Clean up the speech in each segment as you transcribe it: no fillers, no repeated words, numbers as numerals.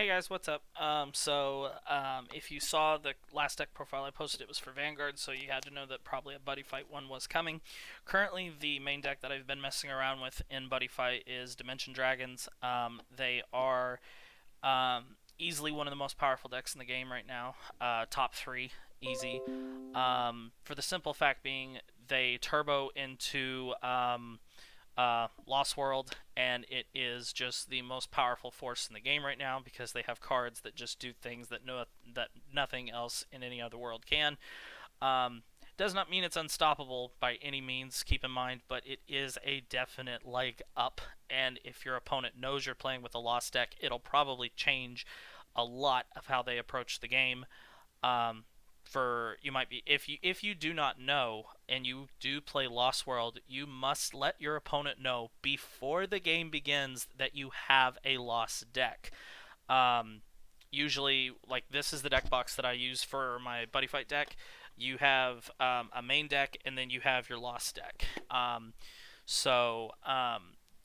Hey guys, what's up? If you saw the last deck profile I posted, it was for Vanguard, so you had to know that probably a Buddy Fight one was coming. Currently, the main deck that I've been messing around with in Buddy Fight is Dimension Dragons. They are easily one of the most powerful decks in the game right now. Top three, easy. For the simple fact being, they turbo into Lost World, and it is just the most powerful force in the game right now because they have cards that just do things that nothing else in any other world can. Does not mean it's unstoppable by any means, keep in mind, but it is a definite leg up. And if your opponent knows you're playing with a Lost deck, it'll probably change a lot of how they approach the game. Um, for you might be if you do not know and you do play Lost World, you must let your opponent know before the game begins that you have a Lost deck. Um, Usually, like this is the deck box that I use for my Buddy Fight deck. You have a main deck, and then you have your Lost deck. So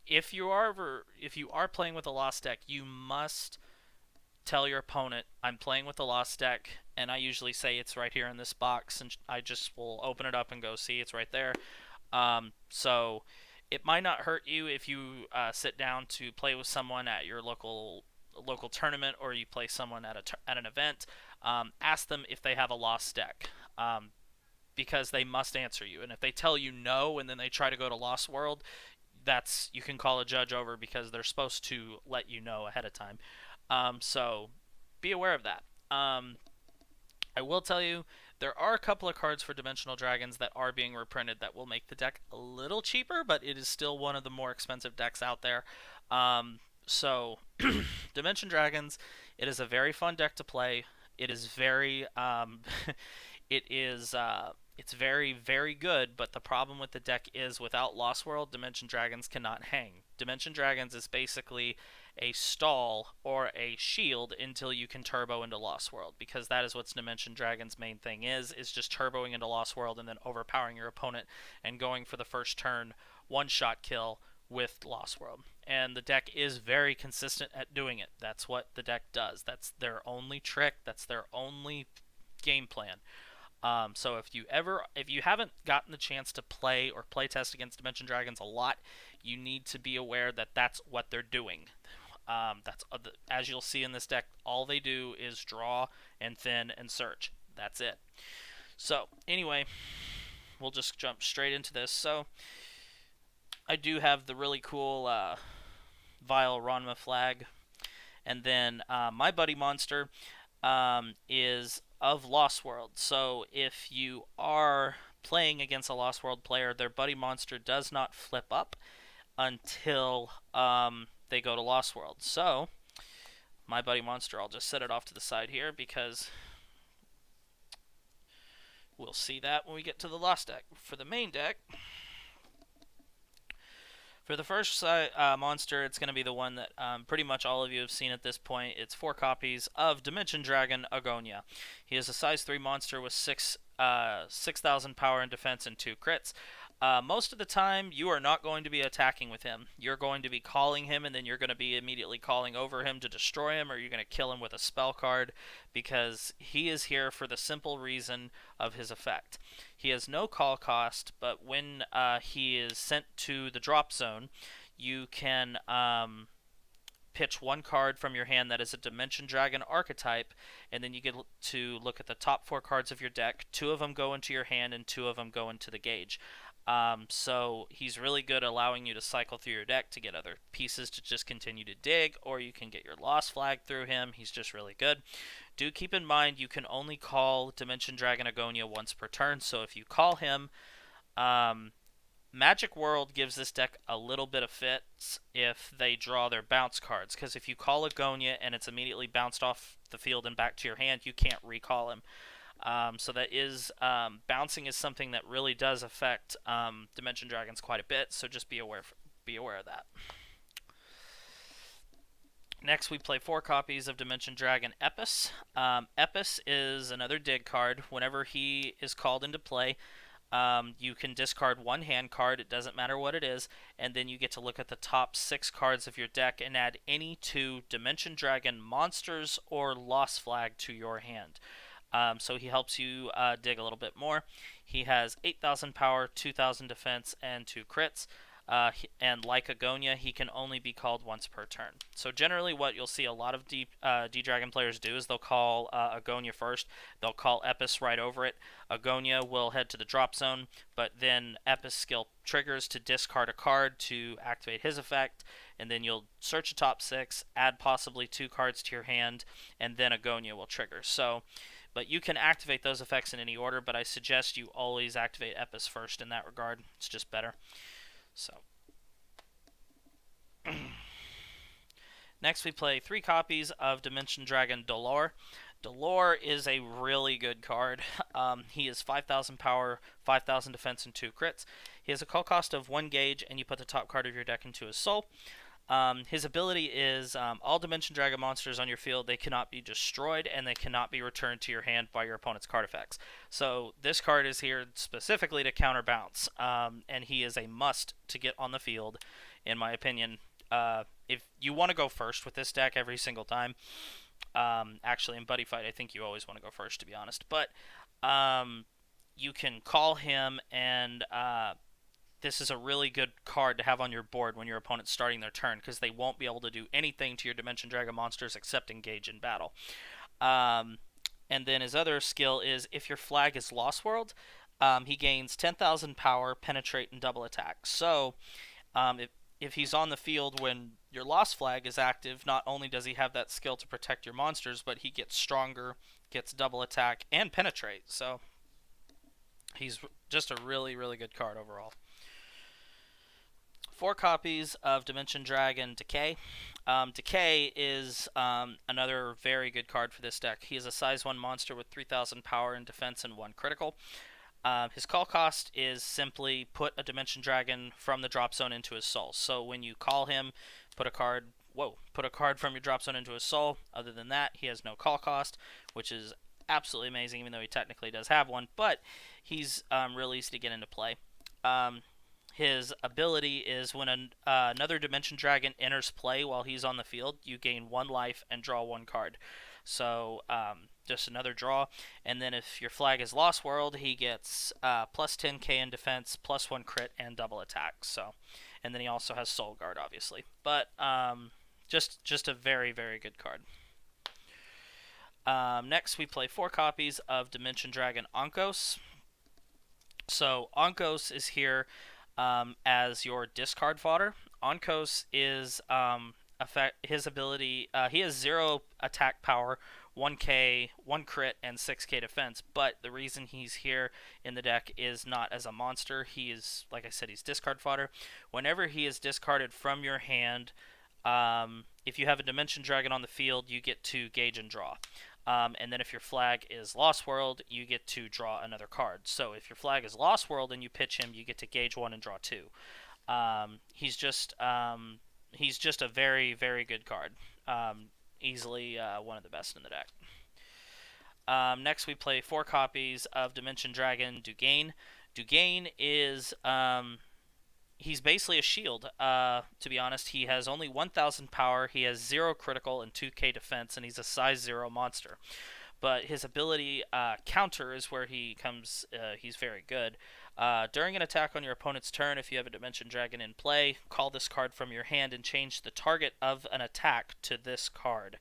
if you are playing with a Lost deck, you must tell your opponent, I'm playing with the Lost deck, and I usually say it's right here in this box, and I just will open it up and go, see, it's right there. So it might not hurt you if you sit down to play with someone at your local tournament, or you play someone at an event. Ask them if they have a Lost deck. Because they must answer you, and if they tell you no and then they try to go to Lost World, that's you can call a judge over because they're supposed to let you know ahead of time. So be aware of that. I will tell you there are a couple of cards for Dimensional Dragons that are being reprinted that will make the deck a little cheaper, but it is still one of the more expensive decks out there. So Dimension Dragons, it is a very fun deck to play. It is very it is it's very very good, but the problem with the deck is without Lost World, Dimension Dragons cannot hang. Dimension Dragons is basically a stall or a shield until you can turbo into Lost World, because that is what Dimension Dragon's main thing is just turboing into Lost World and then overpowering your opponent and going for the first turn one shot kill with Lost World. And the deck is very consistent at doing it. That's what the deck does. That's their only trick. That's their only game plan. So if you haven't gotten the chance to play or play test against Dimension Dragons a lot, you need to be aware that that's what they're doing. That's as you'll see in this deck, all they do is draw and thin and search. That's it. So anyway, we'll just jump straight into this. So I do have the really cool Vile Ranma flag, and then my buddy monster is of Lost World. So if you are playing against a Lost World player, their buddy monster does not flip up until they go to Lost World. So my buddy monster, I'll just set it off to the side here because we'll see that when we get to the Lost deck. For the main deck, for the first monster, it's going to be the one that pretty much all of you have seen at this point. It's 4 copies of Dimension Dragon Agonia. He is a size 3 monster with 6,000 power and defense and 2 crits. Most of the time, you are not going to be attacking with him. You're going to be calling him, and then you're going to be immediately calling over him to destroy him, or you're going to kill him with a spell card, because he is here for the simple reason of his effect. He has no call cost, but when he is sent to the drop zone, you can pitch 1 card from your hand that is a Dimension Dragon archetype, and then you get to look at the top 4 cards of your deck. 2 of them go into your hand, and 2 of them go into the gauge. So he's really good at allowing you to cycle through your deck to get other pieces to just continue to dig, or you can get your Lost flag through him. He's just really good. Do keep in mind you can only call Dimension Dragon Agonia once per turn, so if you call him, Magic World gives this deck a little bit of fits if they draw their bounce cards, because if you call Agonia and it's immediately bounced off the field and back to your hand, you can't recall him. So that is bouncing is something that really does affect Dimension Dragons quite a bit. So just be aware of that. Next, we play 4 copies of Dimension Dragon Epis. Epis is another dig card. Whenever he is called into play, You can discard one hand card, it doesn't matter what it is, and then you get to look at the top 6 cards of your deck and add any 2 Dimension Dragon monsters or Lost Flag to your hand. So he helps you dig a little bit more. He has 8,000 power, 2,000 defense, and 2 crits. And like Agonia, he can only be called once per turn. So generally what you'll see a lot of D-Dragon players do is they'll call Agonia first. They'll call Epis right over it. Agonia will head to the drop zone, but then Epis skill triggers to discard a card to activate his effect, and then you'll search the top 6, add possibly 2 cards to your hand, and then Agonia will trigger. But you can activate those effects in any order, but I suggest you always activate Epis first in that regard. It's just better. So next we play 3 copies of Dimension Dragon Dolor. Dolor is a really good card. He is 5,000 power, 5,000 defense, and 2 crits. He has a call cost of 1 gauge, and you put the top card of your deck into his soul. His ability is all Dimension Dragon monsters on your field, they cannot be destroyed and they cannot be returned to your hand by your opponent's card effects. So this card is here specifically to counterbalance, and he is a must to get on the field, in my opinion. If you want to go first with this deck every single time, actually in Buddy Fight I think you always want to go first, to be honest, but you can call him, and this is a really good card to have on your board when your opponent's starting their turn, because they won't be able to do anything to your Dimension Dragon monsters except engage in battle. And then his other skill is if your flag is Lost World, he gains 10,000 power, penetrate, and double attack. So if he's on the field when your Lost Flag is active, not only does he have that skill to protect your monsters, but he gets stronger, gets double attack, and penetrate. So he's just a really, really good card overall. 4 copies of Dimension Dragon Decay. Decay is another very good card for this deck. He is a size 1 monster with 3,000 power and defense and 1 critical. His call cost is simply put a Dimension Dragon from the drop zone into his soul. So when you call him, put a card from your drop zone into his soul. Other than that, he has no call cost, which is absolutely amazing, even though he technically does have one. But he's really easy to get into play. His ability is when another Dimension Dragon enters play while he's on the field, you gain 1 life and draw 1 card. So just another draw. And then if your flag is Lost World, he gets plus 10k in defense, plus 1 crit, and double attack. So, and then he also has Soul Guard, obviously. But just a very, very good card. Next, we play 4 copies of Dimension Dragon Onkos. So Onkos is here as your discard fodder. Onkos is his ability. He has 0 attack power, 1k, 1 crit, and 6k defense. But the reason he's here in the deck is not as a monster. He is, like I said, he's discard fodder. Whenever he is discarded from your hand, if you have a Dimension Dragon on the field, you get to gauge and draw. And then if your flag is Lost World, you get to draw another card. So if your flag is Lost World and you pitch him, you get to gauge 1 and draw 2. He's just a very, very good card. Easily one of the best in the deck. Next we play 4 copies of Dimension Dragon Dugain. Dugain is he's basically a shield. To be honest, he has only 1,000 power, he has 0 critical and 2k defense, and he's a size 0 monster. But his ability counter is where he comes. He's very good. During an attack on your opponent's turn, if you have a Dimension Dragon in play, call this card from your hand and change the target of an attack to this card.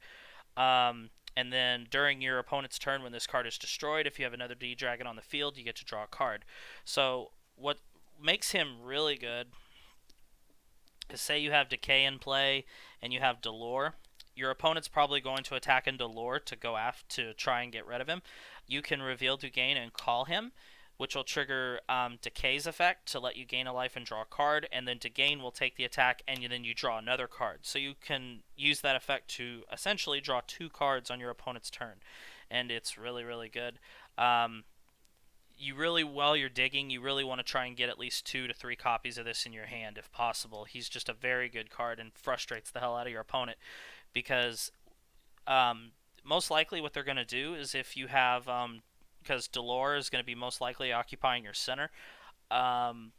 And then during your opponent's turn, when this card is destroyed, if you have another D-Dragon on the field, you get to draw a card. So what makes him really good is, say you have Decay in play and you have Dolor. Your opponent's probably going to attack in Dolor to go after to try and get rid of him. You can reveal Dugain and call him, which will trigger Decay's effect to let you gain a life and draw a card, and then Dugain will take the attack, and then you draw another card. So you can use that effect to essentially draw 2 cards on your opponent's turn, and it's really, really good. While you're digging, you really want to try and get at least 2 to 3 copies of this in your hand if possible. He's just a very good card and frustrates the hell out of your opponent, because most likely what they're going to do is, if you have because Dolor is going to be most likely occupying your center. Um,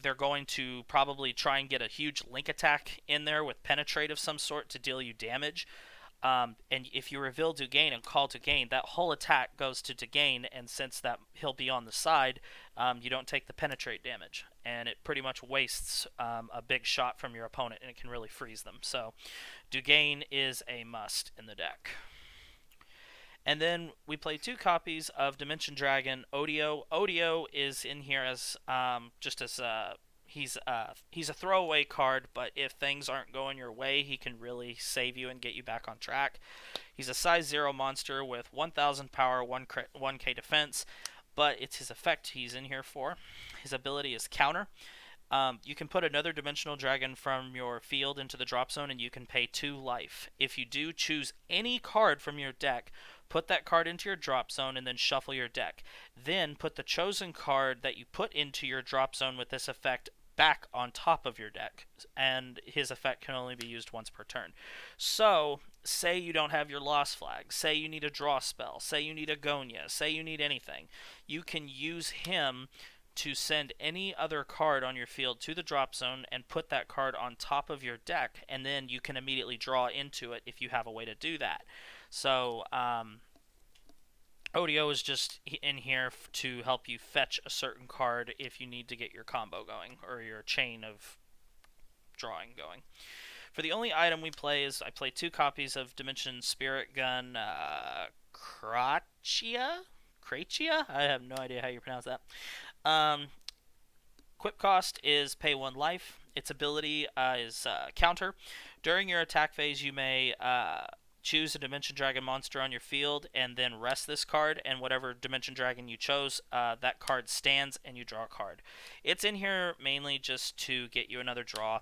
they're going to probably try and get a huge link attack in there with penetrate of some sort to deal you damage. And if you reveal Dugane and call Dugane, that whole attack goes to Dugane, and since that he'll be on the side, you don't take the penetrate damage, and it pretty much wastes a big shot from your opponent, and it can really freeze them. So Dugane is a must in the deck. And then we play 2 copies of Dimension Dragon Odio. Odio is in here as just as he's a throwaway card, but if things aren't going your way, he can really save you and get you back on track. He's a size 0 monster with 1000 power, 1k defense, but it's his effect he's in here for. His ability is counter. You can put another dimensional dragon from your field into the drop zone, and you can pay 2 life. If you do, choose any card from your deck, put that card into your drop zone, and then shuffle your deck. Then put the chosen card that you put into your drop zone with this effect back on top of your deck, and his effect can only be used once per turn. So, say you don't have your Lost Flag, say you need a draw spell, say you need Agonia, say you need anything, you can use him to send any other card on your field to the drop zone and put that card on top of your deck, and then you can immediately draw into it if you have a way to do that. So, Odio is just in here to help you fetch a certain card if you need to get your combo going, or your chain of drawing going. For the only item we play is, I play 2 copies of Dimension Spirit Gun Kracia? I have no idea how you pronounce that. Equip cost is pay 1 life. Its ability is counter. During your attack phase, you may choose a Dimension Dragon monster on your field and then rest this card, and whatever Dimension Dragon you chose, that card stands and you draw a card. It's in here mainly just to get you another draw.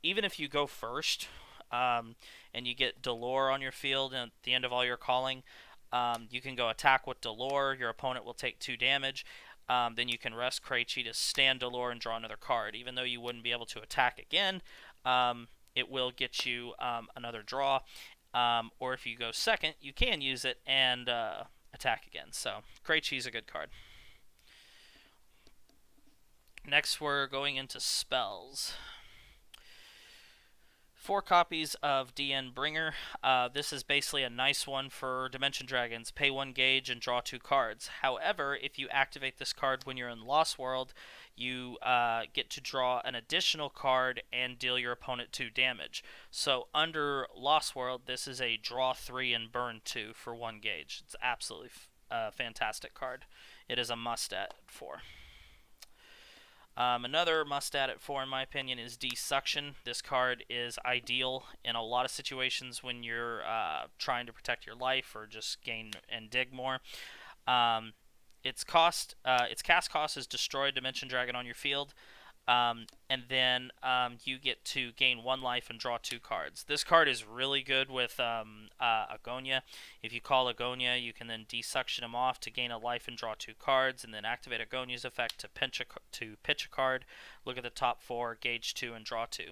Even if you go first and you get Dolor on your field and at the end of all your calling, you can go attack with Dolor. Your opponent will take 2 damage. Then you can rest Krejci to stand Dolor and draw another card. Even though you wouldn't be able to attack again, it will get you another draw. Or if you go second, you can use it and attack again. So Krejci is a good card. Next, we're going into spells. 4 copies of DN Bringer. This is basically a nice one for Dimension Dragons. Pay 1 gauge and draw 2 cards. However, if you activate this card when you're in Lost World, you get to draw an additional card and deal your opponent 2 damage. So under Lost World, this is a draw 3 and burn 2 for 1 gauge. It's absolutely fantastic card. It is a must at 4. Another must-add at 4, in my opinion, is Desuction. This card is ideal in a lot of situations when you're trying to protect your life or just gain and dig more. Its cast cost is destroy a Dimension Dragon on your field, and then you get to gain 1 life and draw 2 cards. This card is really good with Agonia. If you call Agonia, you can then desuction him off to gain a life and draw 2 cards, and then activate Agonia's effect to pitch a card. Look at the top 4, gauge 2 and draw 2,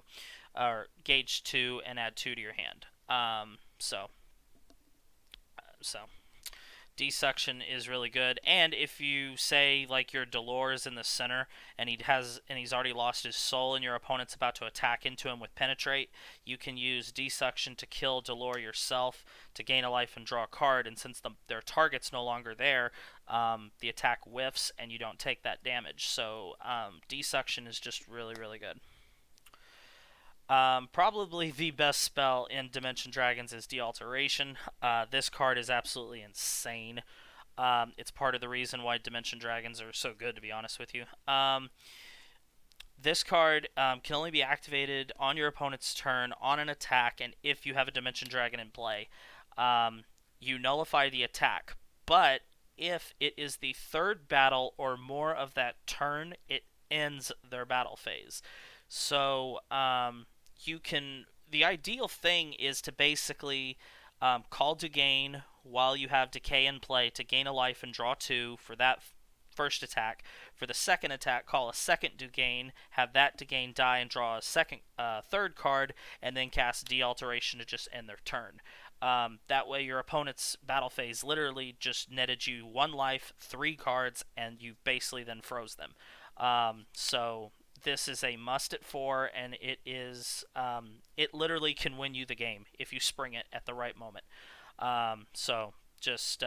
or gauge 2 and add 2 to your hand. So Desuction is really good, and if you say like your Dolor is in the center and he's already lost his soul and your opponent's about to attack into him with Penetrate, you can use Desuction to kill Dolor yourself to gain a life and draw a card, and since their target's no longer there, the attack whiffs and you don't take that damage. So Desuction is just really, really good. Probably the best spell in Dimension Dragons is Dealteration. This card is absolutely insane. It's part of the reason why Dimension Dragons are so good, to be honest with you. This card can only be activated on your opponent's turn on an attack, and if you have a Dimension Dragon in play, you nullify the attack. But if it is the 3rd battle or more of that turn, it ends their battle phase. So, the ideal thing is to basically call Dugane while you have Decay in play to gain a life and draw 2 for that first attack. For the second attack, call a second Dugane, have that Dugane die and draw a third card, and then cast Dealteration to just end their turn. That way, your opponent's battle phase literally just netted you 1 life, 3 cards, and you basically then froze them. So this is a must at 4, and it literally can win you the game if you spring it at the right moment. So just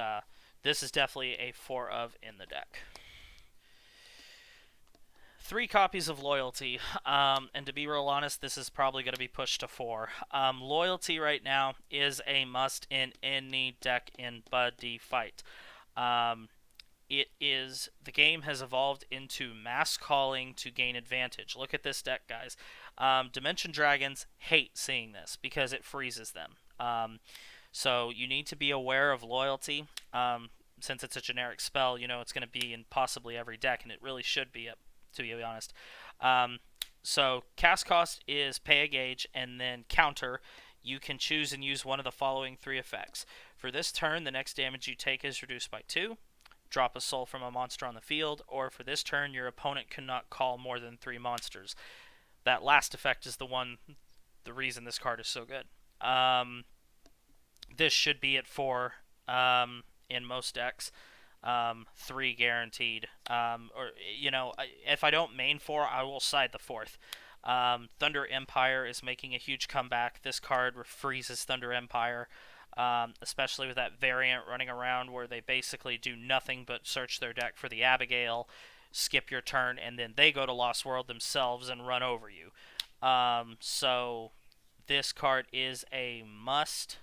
this is definitely a 4 of in the deck. 3 copies of Loyalty, and to be real honest, this is probably going to be pushed to 4. Loyalty right now is a must in any deck in Buddy Fight. The game has evolved into mass calling to gain advantage. Look at this deck, guys. Dimension Dragons hate seeing this because it freezes them. So you need to be aware of Loyalty. Since it's a generic spell, it's going to be in possibly every deck, and it really should be, to be honest. So cast cost is pay a gauge, and then counter, you can choose and use one of the following 3 effects. For this turn, the next damage you take is reduced by 2. Drop a soul from a monster on the field, or for this turn, your opponent cannot call more than 3 monsters. That last effect is the reason this card is so good. This should be at 4 in most decks. 3 guaranteed. If I don't main 4, I will side the 4th. Thunder Empire is making a huge comeback. This card freezes Thunder Empire, especially with that variant running around where they basically do nothing but search their deck for the Abigail, skip your turn, and then they go to Lost World themselves and run over you. So this card is a must.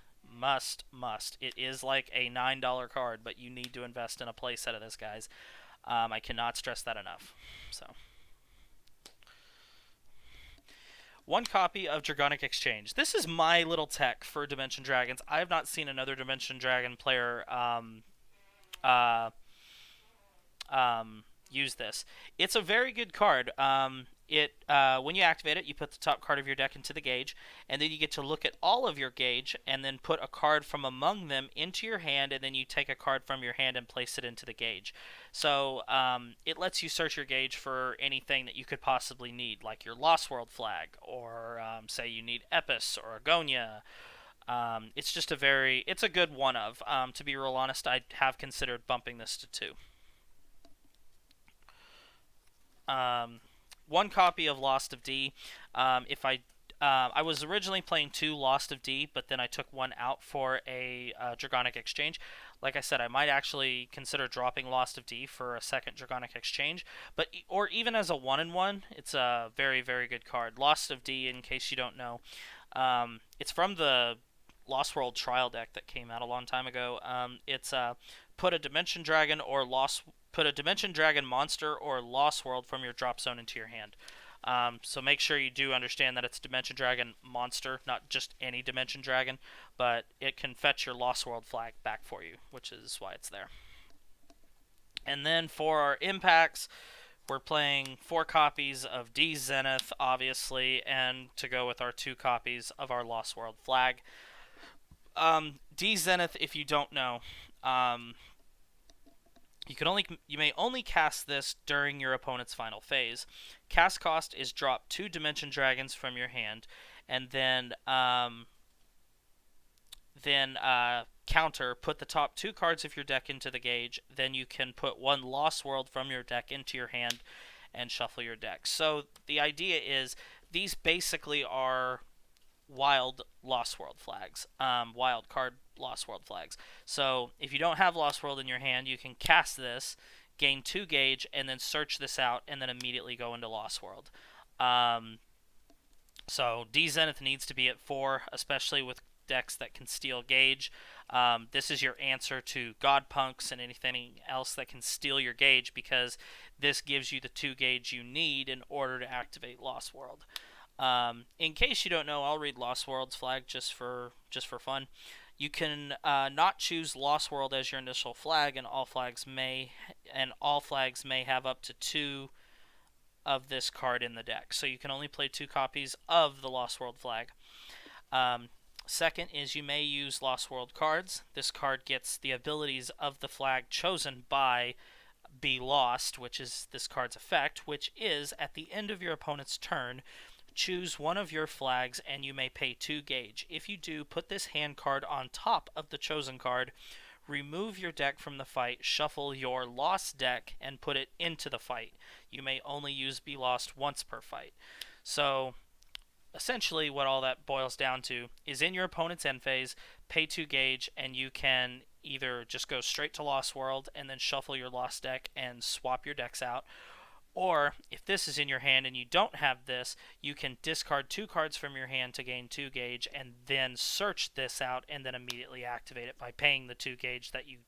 It is like a $9 card, but you need to invest in a playset of this, guys. I cannot stress that enough. So, 1 copy of Dragonic Exchange. This is my little tech for Dimension Dragons. I have not seen another Dimension Dragon player use this. It's a very good card. When you activate it, you put the top card of your deck into the gauge, and then you get to look at all of your gauge, and then put a card from among them into your hand, and then you take a card from your hand and place it into the gauge. So it lets you search your gauge for anything that you could possibly need, like your Lost World flag, or say you need Epis or Agonia. It's just it's a good one of. To be real honest, I have considered bumping this to 2. 1 copy of Lost of D. I was originally playing 2 Lost of D, but then I took 1 out for a Dragonic Exchange. Like I said, I might actually consider dropping Lost of D for a second Dragonic Exchange, or even as a 1-in-1, it's a very, very good card. Lost of D, in case you don't know, it's from the Lost World Trial deck that came out a long time ago. It's put a Dimension Dragon Put a Dimension Dragon monster or Lost World from your drop zone into your hand. So make sure you do understand that it's Dimension Dragon monster, not just any Dimension Dragon, but it can fetch your Lost World flag back for you, which is why it's there. And then for our impacts, we're playing 4 copies of D Zenith, obviously, and to go with our 2 copies of our Lost World flag. D Zenith, if you don't know, you may only cast this during your opponent's final phase. Cast cost is drop 2 Dimension Dragons from your hand, and then counter, put the top 2 cards of your deck into the gauge. Then you can put 1 Lost World from your deck into your hand and shuffle your deck. So the idea is these basically are wild Lost World flags, wild card Lost World flags. So if you don't have Lost World in your hand, you can cast this, gain 2 gauge, and then search this out, and then immediately go into Lost World. So D Zenith needs to be at 4, especially with decks that can steal gauge. This is your answer to God Punks and anything else that can steal your gauge, because this gives you the 2 gauge you need in order to activate Lost World. In case you don't know, I'll read Lost World's flag just for fun. You can not choose Lost World as your initial flag, and all flags may have up to 2 of this card in the deck. So you can only play 2 copies of the Lost World flag. Second is you may use Lost World cards. This card gets the abilities of the flag chosen by Be Lost, which is this card's effect, which is at the end of your opponent's turn, Choose one of your flags and you may pay 2 gauge. If you do, put this hand card on top of the chosen card, remove your deck from the fight, shuffle your lost deck, and put it into the fight. You may only use Be Lost once per fight. So, essentially, what all that boils down to is in your opponent's end phase, pay 2 gauge, and you can either just go straight to Lost World and then shuffle your lost deck and swap your decks out, or, if this is in your hand and you don't have this, you can discard 2 cards from your hand to gain 2 gauge and then search this out and then immediately activate it by paying the 2 gauge that you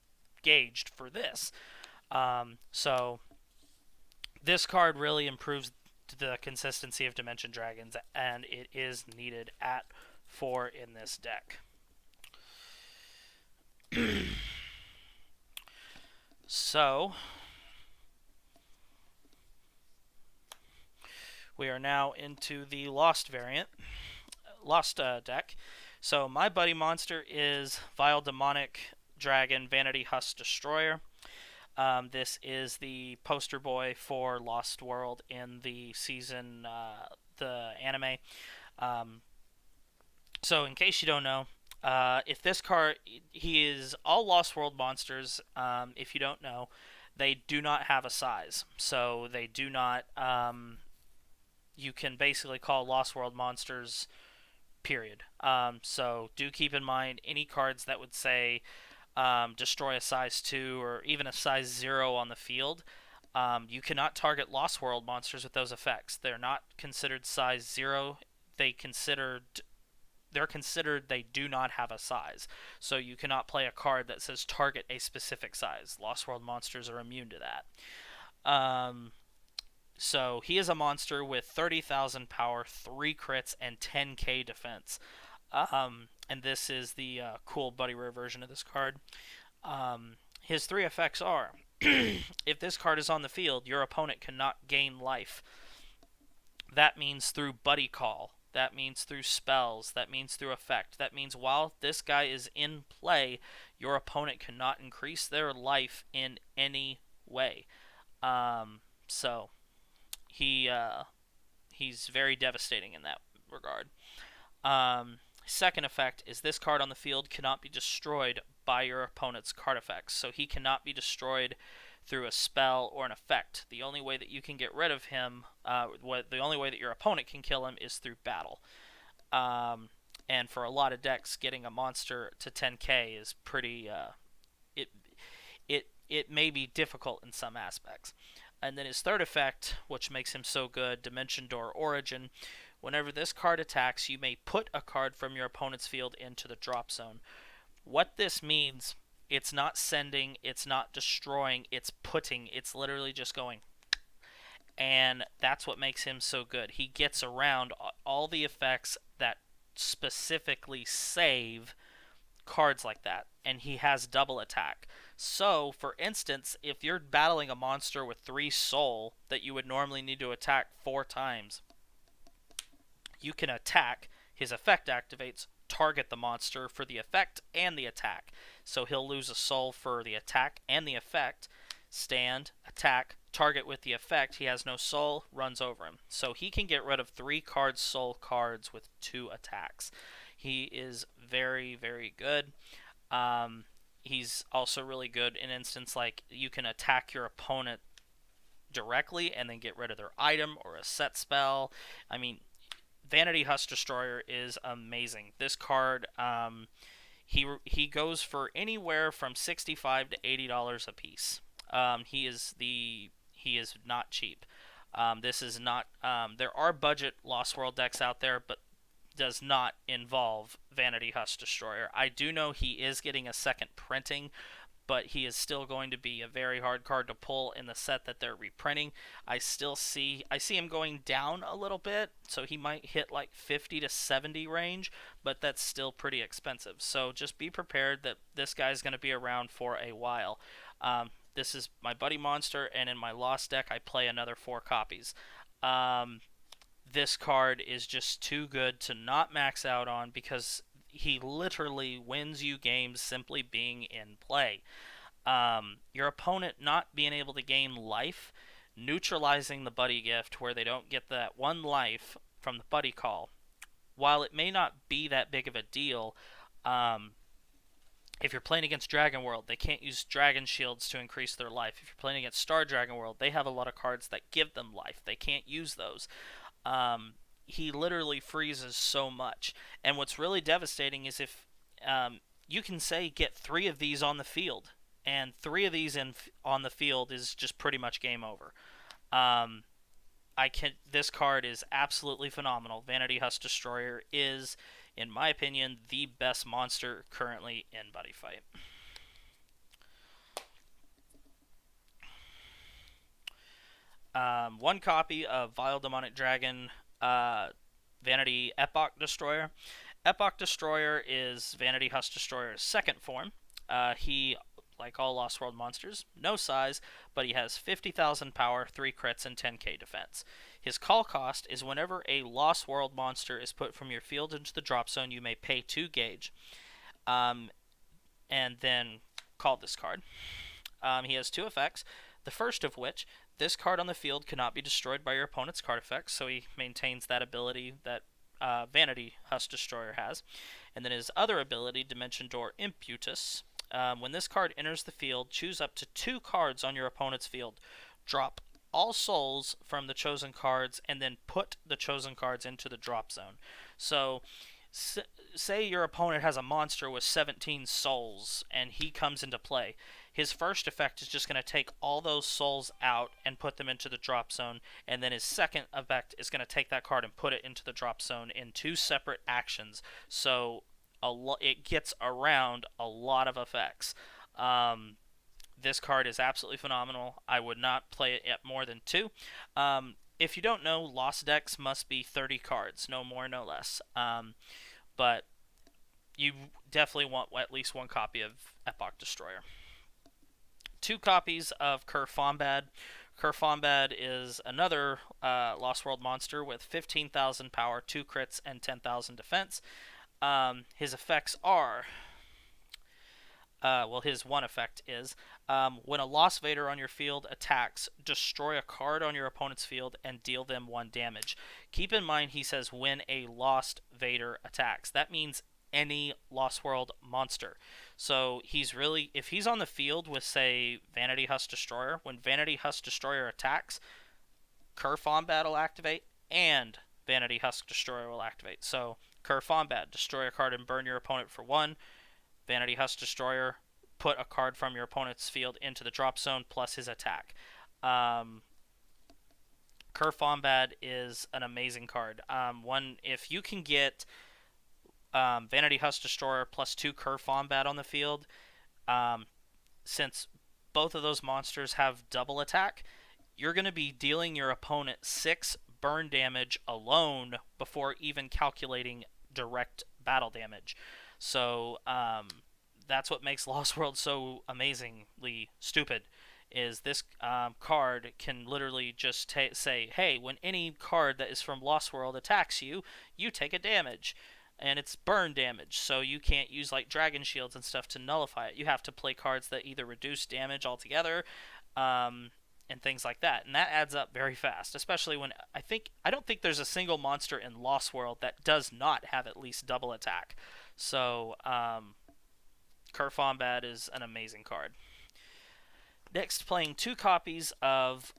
gauged for this. So, this card really improves the consistency of Dimension Dragons, and it is needed at 4 in this deck. So, we are now into the Lost deck. So my buddy monster is Vile Demonic Dragon Vanity Husk Destroyer. This is the poster boy for Lost World in the season, the anime. So in case you don't know, if this card, he is all Lost World monsters. If you don't know, they do not have a size, so they do not. You can basically call Lost World monsters, period. So do keep in mind any cards that would say destroy a size 2 or even a size 0 on the field. You cannot target Lost World monsters with those effects. They're not considered size 0. They're considered they do not have a size. So you cannot play a card that says target a specific size. Lost World monsters are immune to that. So he is a monster with 30,000 power, 3 crits, and 10k defense. And this is the cool Buddy Rare version of this card. His 3 effects are, if this card is on the field, your opponent cannot gain life. That means through Buddy Call. That means through spells. That means through effect. That means while this guy is in play, your opponent cannot increase their life in any way. So he's very devastating in that regard. Second effect is this card on the field cannot be destroyed by your opponent's card effects. So he cannot be destroyed through a spell or an effect. The only way that you can get rid of him, the only way that your opponent can kill him is through battle. And for a lot of decks, getting a monster to 10k is pretty. It may be difficult in some aspects. And then his third effect, which makes him so good, Dimension Door Origin. Whenever this card attacks, you may put a card from your opponent's field into the drop zone. What this means, it's not sending, it's not destroying, it's putting. It's literally just going. And that's what makes him so good. He gets around all the effects that specifically save cards like that. And he has double attack. So, for instance, if you're battling a monster with 3 soul that you would normally need to attack 4 times, you can attack, his effect activates, target the monster for the effect and the attack. So he'll lose a soul for the attack and the effect, stand, attack, target with the effect, he has no soul, runs over him. So he can get rid of 3 soul cards with 2 attacks. He is very, very good. He's also really good in instance like you can attack your opponent directly and then get rid of their item or a set spell. I mean, Vanity Husk Destroyer is amazing. This card, he goes for anywhere from $65 to $80 a piece. He is not cheap. This is not. There are budget Lost World decks out there, but does not involve Vanity Husk Destroyer. I do know he is getting a second printing, but he is still going to be a very hard card to pull in the set that they're reprinting. I see him going down a little bit, so he might hit like 50 to 70 range, but that's still pretty expensive. So just be prepared that this guy's going to be around for a while. This is my buddy monster, and in my Lost deck I play another 4 copies. This card is just too good to not max out on because he literally wins you games simply being in play. Your opponent not being able to gain life, neutralizing the buddy gift where they don't get that 1 life from the Buddy Call. While it may not be that big of a deal, um, if you're playing against Dragon World, they can't use Dragon Shields to increase their life. If you're playing against Star Dragon World, they have a lot of cards that give them life. They can't use those. He literally freezes so much. And what's really devastating is if you can say get 3 of these on the field, and 3 of these on the field is just pretty much game over. This card is absolutely phenomenal. Vanity Husk Destroyer is, in my opinion, the best monster currently in Buddy Fight. One copy of Vile Demonic Dragon Vanity Epoch Destroyer. Epoch Destroyer is Vanity Husk Destroyer's second form. He, like all Lost World monsters, no size, but he has 50,000 power, 3 crits, and 10k defense. His call cost is whenever a Lost World monster is put from your field into the drop zone, you may pay 2 gauge, and then call this card. He has 2 effects, the first of which, this card on the field cannot be destroyed by your opponent's card effects, so he maintains that ability that Vanity Husk Destroyer has. And then his other ability, Dimension Door Impetus. When this card enters the field, choose up to 2 cards on your opponent's field. Drop all souls from the chosen cards, and then put the chosen cards into the drop zone. So, say your opponent has a monster with 17 souls, and he comes into play. His first effect is just going to take all those souls out and put them into the drop zone, and then his second effect is going to take that card and put it into the drop zone in 2 separate actions. So it gets around a lot of effects. This card is absolutely phenomenal. I would not play it at more than 2. If you don't know, Lost decks must be 30 cards, no more, no less. But you definitely want at least 1 copy of Epoch Destroyer. 2 copies of Kerfombad. Kerfombad is another Lost World monster with 15,000 power, 2 crits, and 10,000 defense. His effects are... his one effect is, when a Lost Vader on your field attacks, destroy a card on your opponent's field and deal them 1 damage. Keep in mind he says when a Lost Vader attacks. That means any Lost World monster. So if he's on the field with, say, Vanity Husk Destroyer, when Vanity Husk Destroyer attacks, Kerfombad will activate, and Vanity Husk Destroyer will activate. So, Kerfombad, destroy a card and burn your opponent for 1. Vanity Husk Destroyer, put a card from your opponent's field into the drop zone plus his attack. Kerfombad is an amazing card. If you can get Vanity Husk Destroyer plus 2 Kerfombad on the field, since both of those monsters have double attack, you're going to be dealing your opponent 6 burn damage alone before even calculating direct battle damage. So that's what makes Lost World so amazingly stupid, is this card can literally just say, hey, when any card that is from Lost World attacks you, you take a damage. And it's burn damage, so you can't use like Dragon Shields and stuff to nullify it. You have to play cards that either reduce damage altogether, and things like that. And that adds up very fast, especially when I don't think there's a single monster in Lost World that does not have at least double attack. So Kerfombad is an amazing card. Next, playing 2 copies of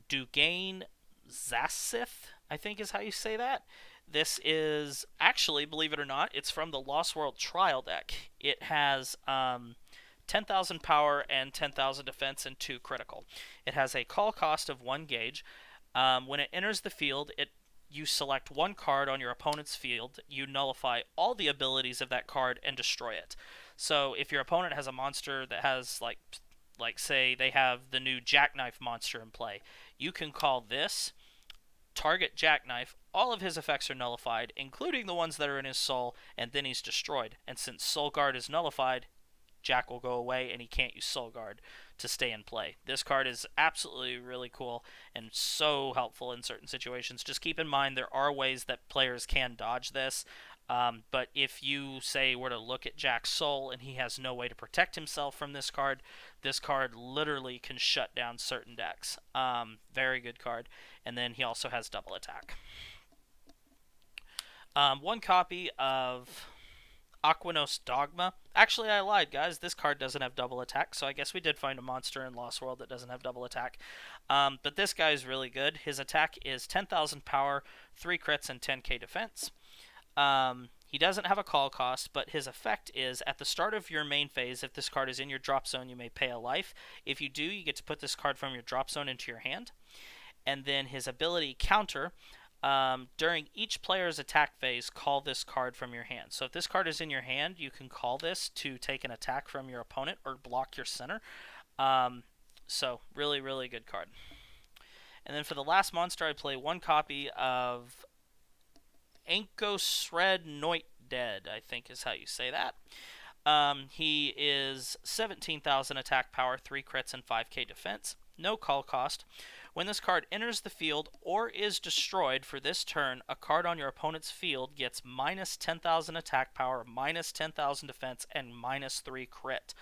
Dugain Zasith, I think is how you say that. This is actually, believe it or not, it's from the Lost World Trial deck. It has 10,000 power and 10,000 defense and 2 critical. It has a call cost of 1 gauge. When it enters the field, you select 1 card on your opponent's field, you nullify all the abilities of that card and destroy it. So if your opponent has a monster that has like say they have the new Jackknife monster in play, you can call this, target Jackknife, all of his effects are nullified, including the ones that are in his soul, and then he's destroyed. And since Soul Guard is nullified, Jack will go away, and he can't use Soul Guard to stay in play. This card is absolutely really cool and so helpful in certain situations. Just keep in mind there are ways that players can dodge this, but if you, say, were to look at Jack's soul and he has no way to protect himself from this card literally can shut down certain decks. Very good card. And then he also has double attack. One copy of Aquanos Dogma. Actually, I lied, guys. This card doesn't have double attack, so I guess we did find a monster in Lost World that doesn't have double attack. But this guy is really good. His attack is 10,000 power, 3 crits, and 10k defense. He doesn't have a call cost, but his effect is at the start of your main phase, if this card is in your drop zone, you may pay a life. If you do, you get to put this card from your drop zone into your hand. And then his ability counter. During each player's attack phase, call this card from your hand. So if this card is in your hand, you can call this to take an attack from your opponent or block your center. So really, really good card. And then for the last monster, I play one copy of Ankosred Noitdead, I think is how you say that. He is 17,000 attack power, 3 crits, and 5k defense. No call cost. When this card enters the field or is destroyed for this turn, a card on your opponent's field gets minus 10,000 attack power, minus 10,000 defense, and minus 3 crit.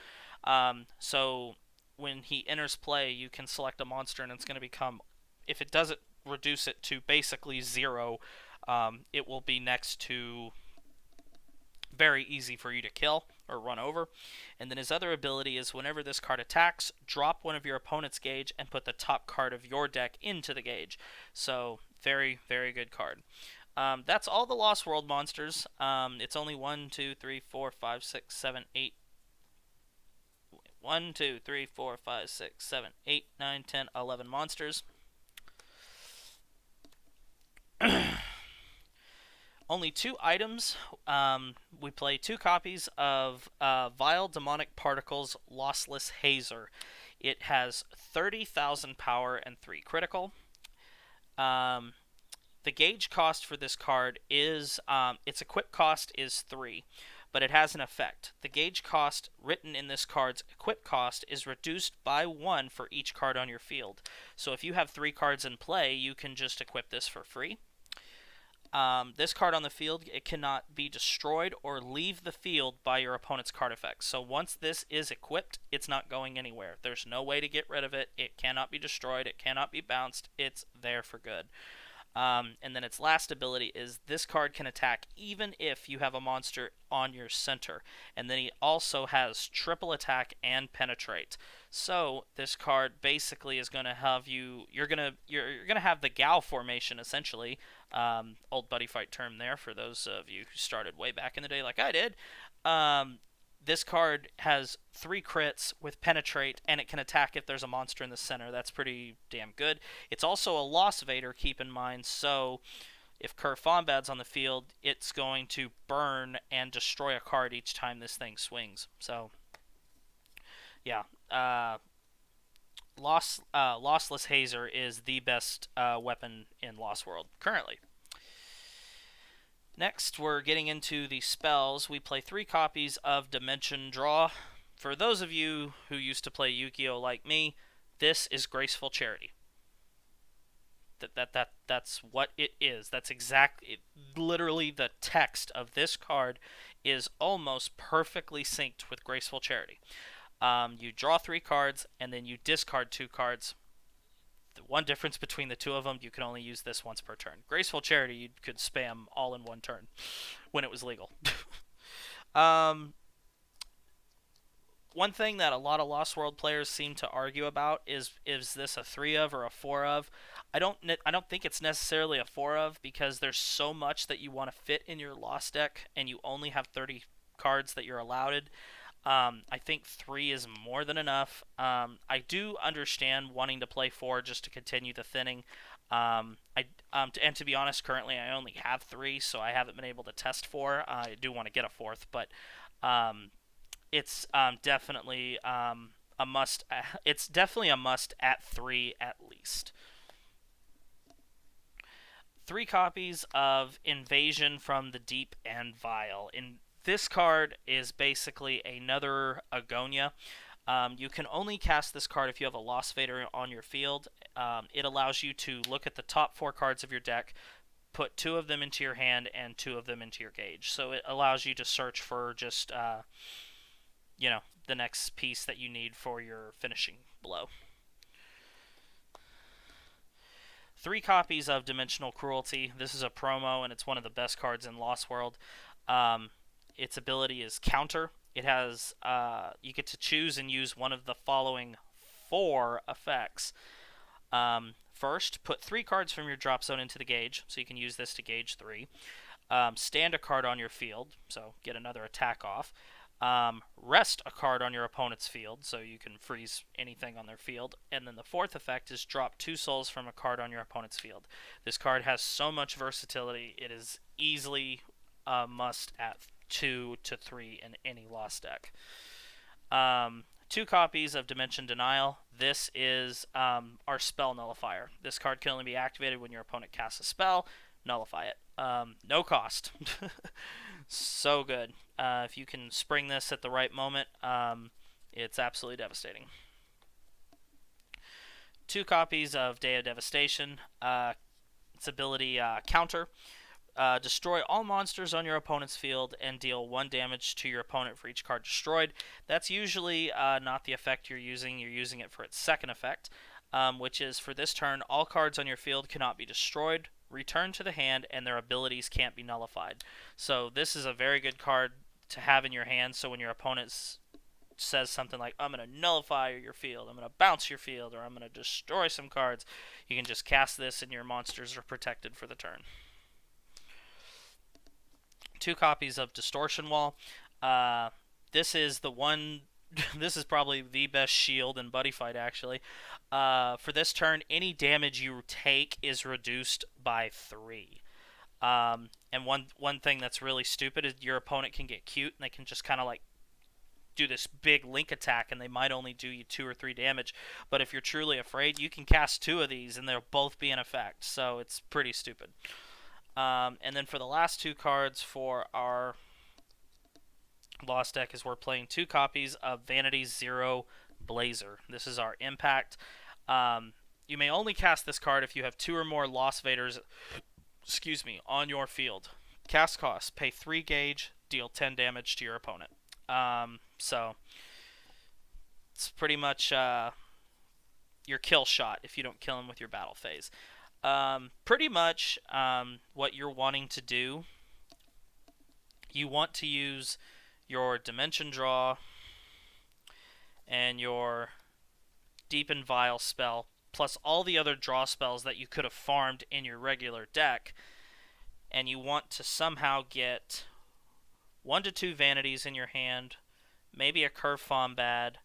So when he enters play, you can select a monster and it's going to become, if it doesn't reduce it to basically 0, it will be next to very easy for you to kill or run over. And then his other ability is whenever this card attacks, drop one of your opponent's gauge and put the top card of your deck into the gauge. So very, very good card. That's all the Lost World monsters. It's only 1, 2, 3, 4, 5, 6, 7, 8. 1, 2, 3, 4, 5, 6, 7, 8, 9, 10, 11 monsters. Only 2 items. We play 2 copies of Vile Demonic Particles Lostless Hazer. It has 30,000 power and 3 critical. The gauge cost for this card is, its equip cost is 3, but it has an effect. The gauge cost written in this card's equip cost is reduced by 1 for each card on your field. So if you have 3 cards in play, you can just equip this for free. This card on the field, it cannot be destroyed or leave the field by your opponent's card effects. So once this is equipped, it's not going anywhere. There's no way to get rid of it. It cannot be destroyed. It cannot be bounced. It's there for good. And then its last ability is this card can attack even if you have a monster on your center. And then he also has triple attack and penetrate. So this card basically is going to have you're gonna have the Gal formation essentially. Old buddy fight term there for those of you who started way back in the day like I did. This card has 3 crits with penetrate, and it can attack if there's a monster in the center. That's pretty damn good. It's also a Loss Vader, keep in mind, so if Kerfombad's on the field, it's going to burn and destroy a card each time this thing swings. So, yeah. Lostless Hazer is the best weapon in Lost World currently. Next, we're getting into the spells. We play 3 copies of Dimension Draw. For those of you who used to play Yu-Gi-Oh! Like me, this is Graceful Charity. That's what it is. That's exactly, literally the text of this card is almost perfectly synced with Graceful Charity. You draw 3 cards, and then you discard 2 cards. The one difference between the 2 of them, you can only use this once per turn. Graceful Charity, you could spam all in one turn when it was legal. One thing that a lot of Lost World players seem to argue about is this a 3 of or a 4 of? I don't think it's necessarily a 4 of because there's so much that you want to fit in your Lost deck, and you only have 30 cards that you're allowed. I think 3 is more than enough. I do understand wanting to play 4 just to continue the thinning. And to be honest, currently I only have 3, so I haven't been able to test 4. I do want to get a 4th, but it's definitely a must. It's definitely a must at 3 at least. 3 copies of Invasion from the Deep and Vile. This card is basically another Agonia. You can only cast this card if you have a Lost Vader on your field. It allows you to look at the top 4 cards of your deck, put 2 of them into your hand, and 2 of them into your gauge. So it allows you to search for just, the next piece that you need for your finishing blow. 3 copies of Dimensional Cruelty. This is a promo, and it's one of the best cards in Lost World. Its ability is Counter. It has you get to choose and use one of the following 4 effects. First, put 3 cards from your drop zone into the gauge, so you can use this to gauge 3. Stand a card on your field, so get another attack off. Rest a card on your opponent's field, so you can freeze anything on their field. And then the 4th effect is drop 2 souls from a card on your opponent's field. This card has so much versatility, it is easily a must at 2 to 3 in any Lost deck. 2 copies of Dimension Denial. This is our spell nullifier. This card can only be activated when your opponent casts a spell. Nullify it. No cost. So good. If you can spring this at the right moment, it's absolutely devastating. 2 copies of Day of Devastation. Its ability Counter. Destroy all monsters on your opponent's field and deal 1 damage to your opponent for each card destroyed. That's usually not the effect you're using. You're using it for its 2nd effect, which is for this turn, all cards on your field cannot be destroyed, return to the hand, and their abilities can't be nullified. So this is a very good card to have in your hand, so when your opponent says something like, I'm going to nullify your field, I'm going to bounce your field, or I'm going to destroy some cards, you can just cast this and your monsters are protected for the turn. 2 copies of Distortion Wall. This is the one. This is probably the best shield in Buddy Fight, actually. For this turn, any damage you take is reduced by 3. And one thing that's really stupid is your opponent can get cute and they can just kind of like do this big link attack and they might only do you 2 or 3 damage. But if you're truly afraid, you can cast 2 of these and they'll both be in effect. So it's pretty stupid. And then for the last 2 cards for our Lost deck is we're playing 2 copies of Vanity Zero Blazer. This is our impact. You may only cast this card if you have 2 or more Lost Vaders, on your field. Cast cost: pay 3 gauge, deal 10 damage to your opponent. So it's pretty much your kill shot if you don't kill him with your battle phase. Pretty much what you're wanting to do, you want to use your Dimension Draw and your Deepen Vial spell, plus all the other draw spells that you could have farmed in your regular deck, and you want to somehow get 1 to 2 Vanities in your hand, maybe a Curve Fombad,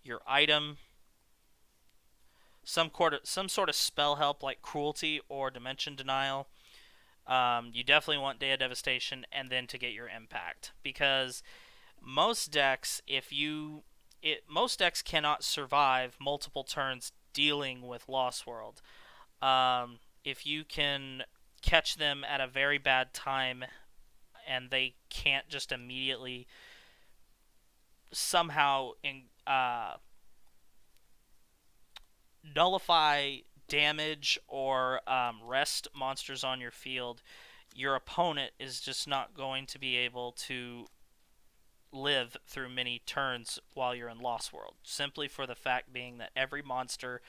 your item, some sort of spell help like Cruelty or Dimension Denial. You definitely want Day of Devastation, and then to get your impact, because most decks, most decks cannot survive multiple turns dealing with Lost World. If you can catch them at a very bad time, and they can't just immediately somehow nullify damage or rest monsters on your field, your opponent is just not going to be able to live through many turns while you're in Lost World, simply for the fact being that every monster,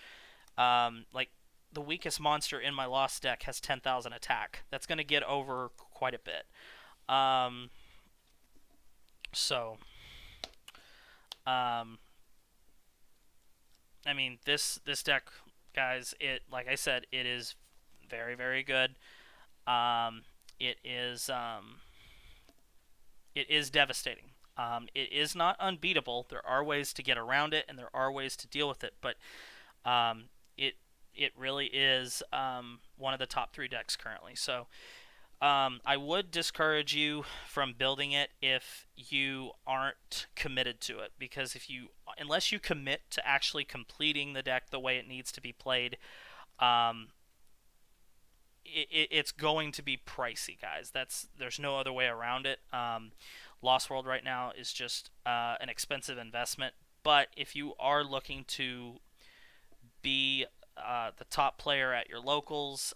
like the weakest monster in my Lost deck has 10,000 attack. That's going to get over quite a bit. I mean, this deck, guys, like I said, it is very, very good. It is devastating. It is not unbeatable. There are ways to get around it, and there are ways to deal with it, but it really is one of the top 3 decks currently. So I would discourage you from building it if you aren't committed to it, because unless you commit to actually completing the deck the way it needs to be played, it's going to be pricey, guys. There's no other way around it. Lost World right now is just an expensive investment, but if you are looking to be the top player at your locals,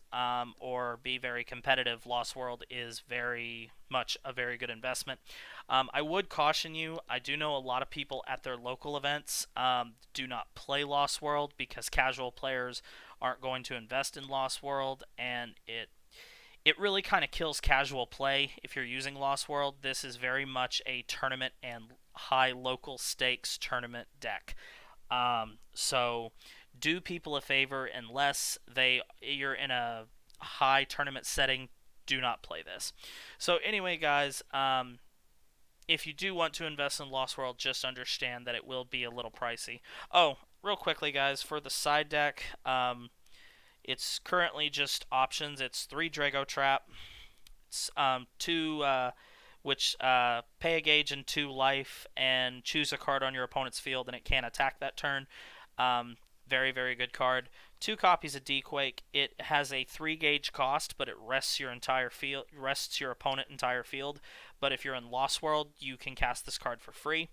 or be very competitive, Lost World is very much a very good investment. I would caution you, I do know a lot of people at their local events do not play Lost World because casual players aren't going to invest in Lost World, and it really kind of kills casual play if you're using Lost World. This is very much a tournament and high local stakes tournament deck. So do people a favor unless you're in a high tournament setting. Do not play this. So anyway, guys, if you do want to invest in Lost World, just understand that it will be a little pricey. Oh, real quickly, guys, for the side deck, it's currently just options. It's 3 Drago Trap, it's 2 pay a gauge and 2 life, and choose a card on your opponent's field, and it can't attack that turn. Very, very good card. 2 copies of D-Quake. It has a 3 gauge cost, but it rests your opponent's entire field. But if you're in Lost World, you can cast this card for free.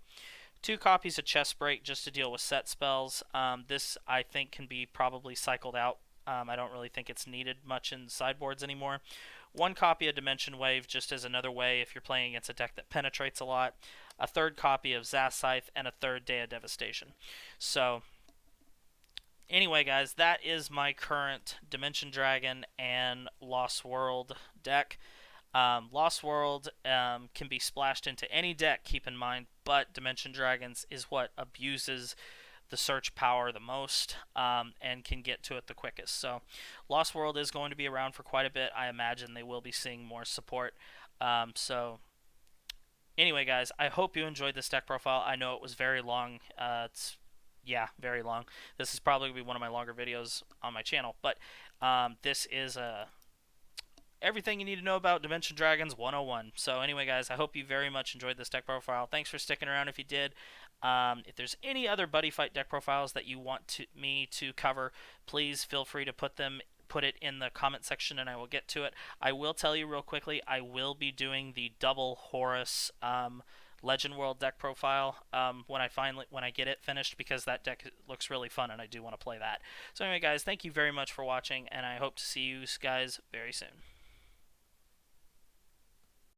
2 copies of Chest Break just to deal with set spells. This, I think, can be probably cycled out. I don't really think it's needed much in sideboards anymore. 1 copy of Dimension Wave just as another way if you're playing against a deck that penetrates a lot. A 3rd copy of Zast Scythe, and a 3rd Day of Devastation. So anyway, guys, that is my current Dimension Dragon and Lost World deck. Lost World can be splashed into any deck, keep in mind, but Dimension Dragons is what abuses the search power the most, and can get to it the quickest. So Lost World is going to be around for quite a bit. I imagine they will be seeing more support. So anyway, guys, I hope you enjoyed this deck profile. I know it was very long. Very long. This is probably going to be one of my longer videos on my channel, but this is everything you need to know about Dimension Dragons 101. So anyway, guys, I hope you very much enjoyed this deck profile. Thanks for sticking around if you did. If there's any other Buddy Fight deck profiles that you want me to cover, please feel free to put it in the comment section, and I will get to it. I will tell you real quickly, I will be doing the double Horus Legend World deck profile when I get it finished, because that deck looks really fun and I do want to play that. So anyway, guys, thank you very much for watching, and I hope to see you guys very soon.